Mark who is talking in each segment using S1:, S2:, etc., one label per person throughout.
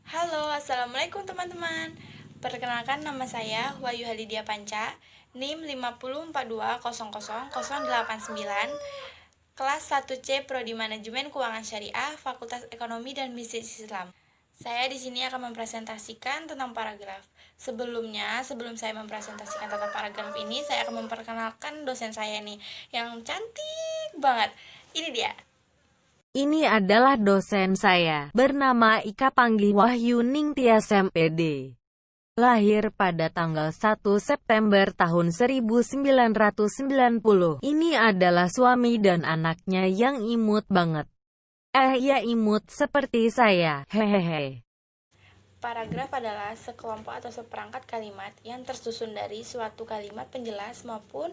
S1: Halo, Assalamualaikum teman-teman. Perkenalkan, nama saya Wahyu Halidia Panca, NIM 504200089, kelas 1C Prodi Manajemen Keuangan Syariah, Fakultas Ekonomi dan Bisnis Islam. Saya di sini akan mempresentasikan tentang paragraf. Sebelum saya mempresentasikan tentang paragraf ini, saya akan memperkenalkan dosen saya nih, yang cantik banget. Ini dia.
S2: Ini adalah dosen saya, bernama Ika Panggi Wahyu Ningtyas MPD. Lahir pada tanggal 1 September tahun 1990. Ini adalah suami dan anaknya yang imut banget. Ya imut seperti saya, hehehe.
S1: Paragraf adalah sekelompok atau seperangkat kalimat yang tersusun dari suatu kalimat penjelas maupun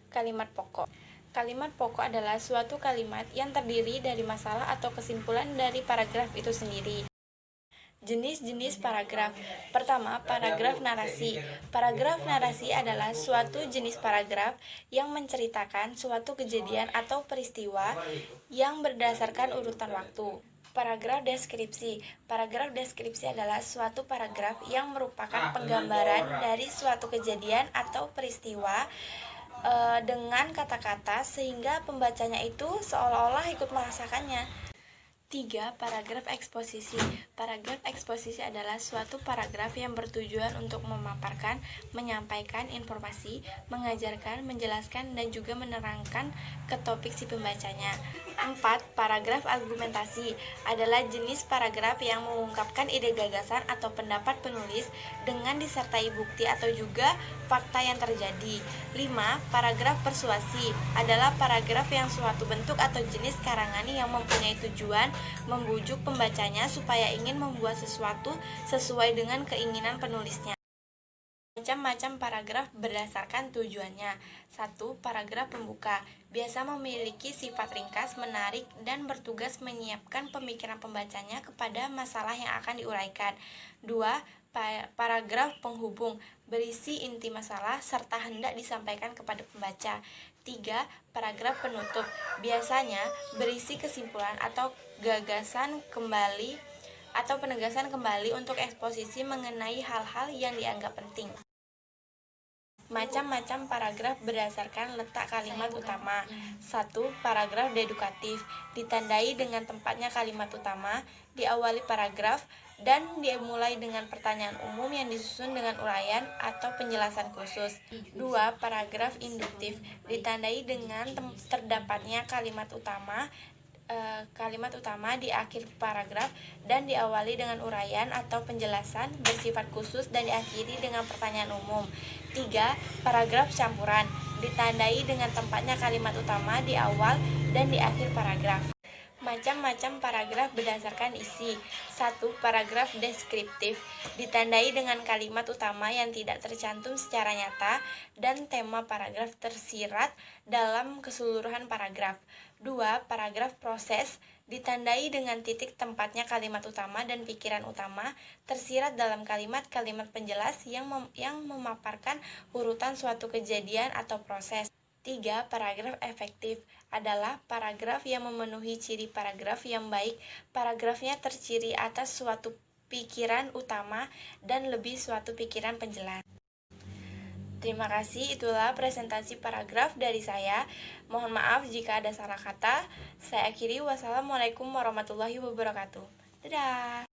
S1: kalimat pokok. Kalimat pokok adalah suatu kalimat yang terdiri dari masalah atau kesimpulan dari paragraf itu sendiri. Jenis-jenis paragraf. Pertama, paragraf narasi. Paragraf narasi adalah suatu jenis paragraf yang menceritakan suatu kejadian atau peristiwa yang berdasarkan urutan waktu. Paragraf deskripsi. Paragraf deskripsi adalah suatu paragraf yang merupakan penggambaran dari suatu kejadian atau peristiwa dengan kata-kata sehingga pembacanya itu seolah-olah ikut merasakannya. 3. Paragraf eksposisi. Paragraf eksposisi adalah suatu paragraf yang bertujuan untuk memaparkan, menyampaikan informasi, mengajarkan, menjelaskan, dan juga menerangkan ke topik si pembacanya. 4. Paragraf argumentasi adalah jenis paragraf yang mengungkapkan ide gagasan atau pendapat penulis dengan disertai bukti atau juga fakta yang terjadi. 5. Paragraf persuasi adalah paragraf yang suatu bentuk atau jenis karangan yang mempunyai tujuan membujuk pembacanya supaya ingin membuat sesuatu sesuai dengan keinginan penulisnya. Macam-macam paragraf berdasarkan tujuannya. 1. Paragraf pembuka biasa memiliki sifat ringkas, menarik, dan bertugas menyiapkan pemikiran pembacanya kepada masalah yang akan diuraikan. 2. Paragraf penghubung berisi inti masalah serta hendak disampaikan kepada pembaca. 3. Paragraf penutup biasanya berisi kesimpulan atau gagasan kembali atau penegasan kembali untuk eksposisi mengenai hal-hal yang dianggap penting. Macam-macam paragraf berdasarkan letak kalimat utama. 1. Paragraf dedukatif ditandai dengan tempatnya kalimat utama, diawali paragraf, dan dimulai dengan pertanyaan umum yang disusun dengan uraian atau penjelasan khusus. 2. Paragraf induktif ditandai dengan terdapatnya kalimat utama di akhir paragraf dan diawali dengan uraian atau penjelasan bersifat khusus dan diakhiri dengan pertanyaan umum. 3. Paragraf campuran ditandai dengan tempatnya kalimat utama di awal dan di akhir paragraf. Macam-macam paragraf berdasarkan isi. 1. Paragraf deskriptif ditandai dengan kalimat utama yang tidak tercantum secara nyata dan tema paragraf tersirat dalam keseluruhan paragraf. 2. Paragraf proses ditandai dengan titik tempatnya kalimat utama dan pikiran utama tersirat dalam kalimat-kalimat penjelas yang memaparkan urutan suatu kejadian atau proses. 3. Paragraf efektif adalah paragraf yang memenuhi ciri paragraf yang baik. Paragrafnya terciri atas suatu pikiran utama dan lebih suatu pikiran penjelas. Terima kasih, itulah presentasi paragraf dari saya. Mohon maaf jika ada salah kata. Saya akhiri, wassalamualaikum warahmatullahi wabarakatuh. Dadah.